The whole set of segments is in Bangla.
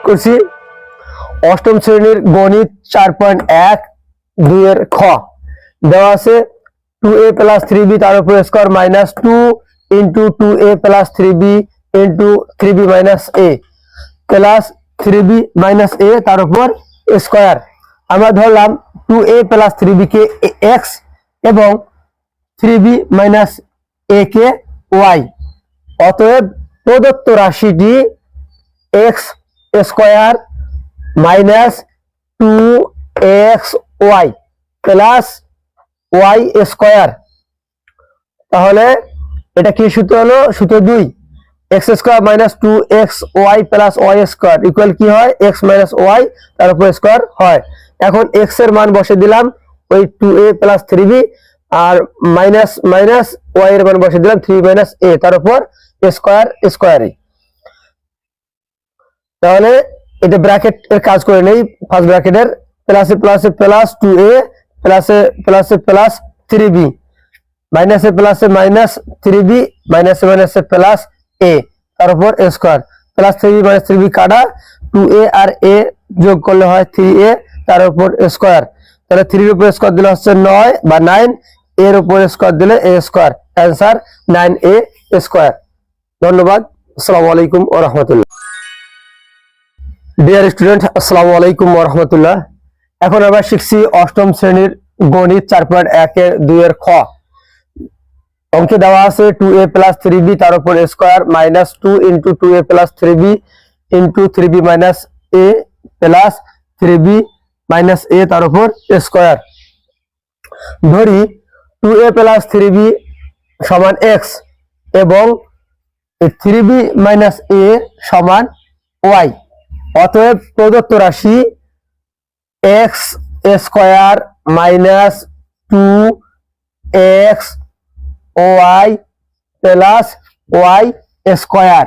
করছি অষ্টম শ্রেণীর গণিত 4.1 এর খ দেওয়া আছে 2a + 3b তার উপর square minus 2 into 2a + 3b into 3b - a plus 3b - a তার উপর স্কয়ার। আমরা ধরলাম 2a + 3b কে x এবং 3b - a কে y। অতএব প্রদত্ত রাশিটি x square minus 2xy plus y square. তাহলে এটা কি সূত্র হলো? সূত্র 2, x square minus 2xy plus y square equal কি হয়? x মাইনাস y তার উপর স্কয়ার হয়। এখন x এর মান বসে দিলাম ওই 2a + 3b আর মাইনাস মাইনাস y এর মান বসে দিলাম 3 - a তার উপর স্কয়ার স্কয়ারই। তাহলে এটা ব্র্যাকেট এর কাজ করে নেই। ফার্স্ট ব্র্যাকেটের প্লাসে প্লাসে প্লাস 2a প্লাসে প্লাসে প্লাস 3b মাইনাসে প্লাসে মাইনাস 3b মাইনাসে মাইনাসে প্লাস a তার উপর স্কয়ার প্লাস 3b - 3b কাটা 2a আর a যোগ করলে হয় 3a তার উপর স্কয়ার। তাহলে 3 এর উপর স্কয়ার দিলে হচ্ছে 9 বা 9, এর উপর স্কয়ার দিলে a square. Answer 9a square. ধন্যবাদ। আসসালামু আলাইকুম ওয়া রাহমাতুল্লাহ। ডিয়ার স্টুডেন্ট, আসসালামু আলাইকুম ওয়া রাহমাতুল্লাহ। এখন আমরা শিখছি অষ্টম শ্রেণীর গণিত 4.1 এর 2 এর খ। অঙ্কে দেওয়া আছে 2a + 3b তার উপর square minus 2 into 2a + 3b into 3b - a plus 3b - a তার উপর স্কয়ার। ধরি 2a + 3b সমান x এবং 3b - a সমান y। অতএব প্রদত্ত রাশি x square minus 2xy plus y square.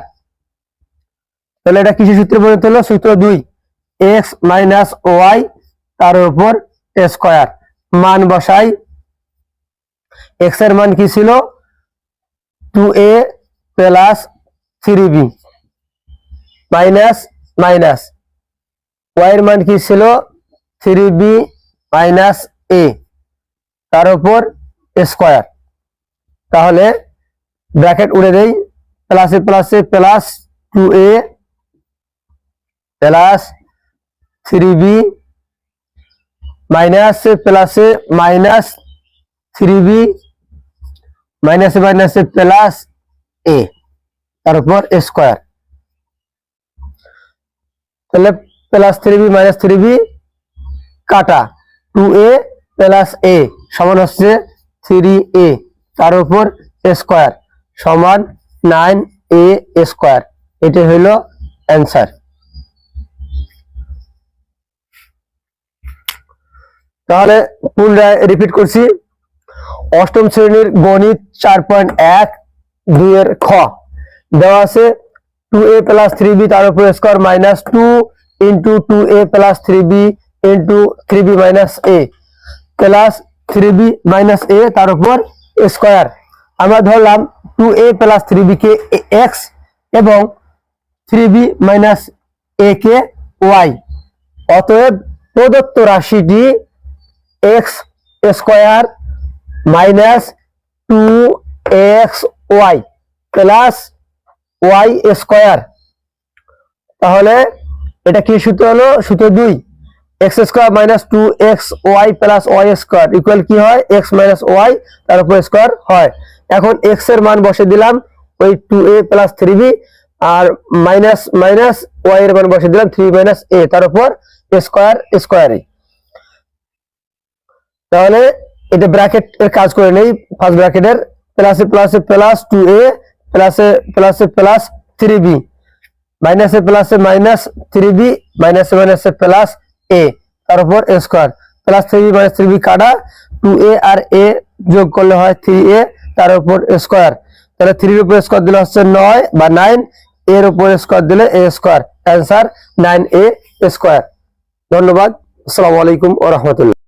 তাহলে এটা কিসের সূত্রে পরিণত হলো? সূত্র 2, x মাইনাস y তার উপর স্কয়ার। মান বসাই। x এর মান কি ছিল? 2a plus 3b minus minus y এর মান কি ছিল? 3b - a তার উপর স্কয়ার। তাহলে ব্র্যাকেট উড়ে দেই। প্লাসে প্লাসে প্লাস 2a প্লাস 3b মাইনাসে প্লাসে মাইনাস 3b মাইনাসে মাইনাসে প্লাস a তার উপর স্কয়ার। তাহলে প্লাস 3b - 3b কাটা 2a প্লাস a সমান হচ্ছে 3a তার উপর স্কয়ার সমান 9a স্কয়ার। এটা হলো অ্যান্সার। তাহলে পুনরায় রিপিট করছি অষ্টম শ্রেণীর গণিত 4.1 এর খ দেওয়া আছে 2a + 3b তার উপর square minus 2 into 2a + 3b into 3b - a plus 3b - a তার উপর স্কয়ার। আমরা ধরলাম 2a + 3b কে x এবং 3b - a কে y। অতএব প্রদত্ত রাশিটি x square minus 2xy plus y square. তাহলে এটা কি সূত্র হলো? সূত্র 2, x square minus 2xy plus y square equal কি হয়? x মাইনাস y তার উপর স্কয়ার হয়। এখন x এর মান বসে দিলাম ওই 2a + 3b আর মাইনাস মাইনাস y এর মান বসে দিলাম 3 - a তার উপর স্কয়ার স্কয়ারই। তাহলে এটা ব্র্যাকেট এর কাজ করে নেই। ফার্স্ট ব্র্যাকেটের প্লাসে প্লাসে প্লাস 2a প্লাসে প্লাসে প্লাস 3b মাইনাসে প্লাসে মাইনাস 3b মাইনাসে মাইনাসে প্লাস a তার উপর স্কয়ার প্লাস 3b - 3b কাটা 2a আর a যোগ করলে হয় 3a তার উপর স্কয়ার। তাহলে 3 এর উপর স্কয়ার দিলে হচ্ছে 9 বা 9, এর উপর স্কয়ার দিলে a square. Answer 9a square. ধন্যবাদ। আসসালামু আলাইকুম ওয়া রাহমাতুল্লাহ।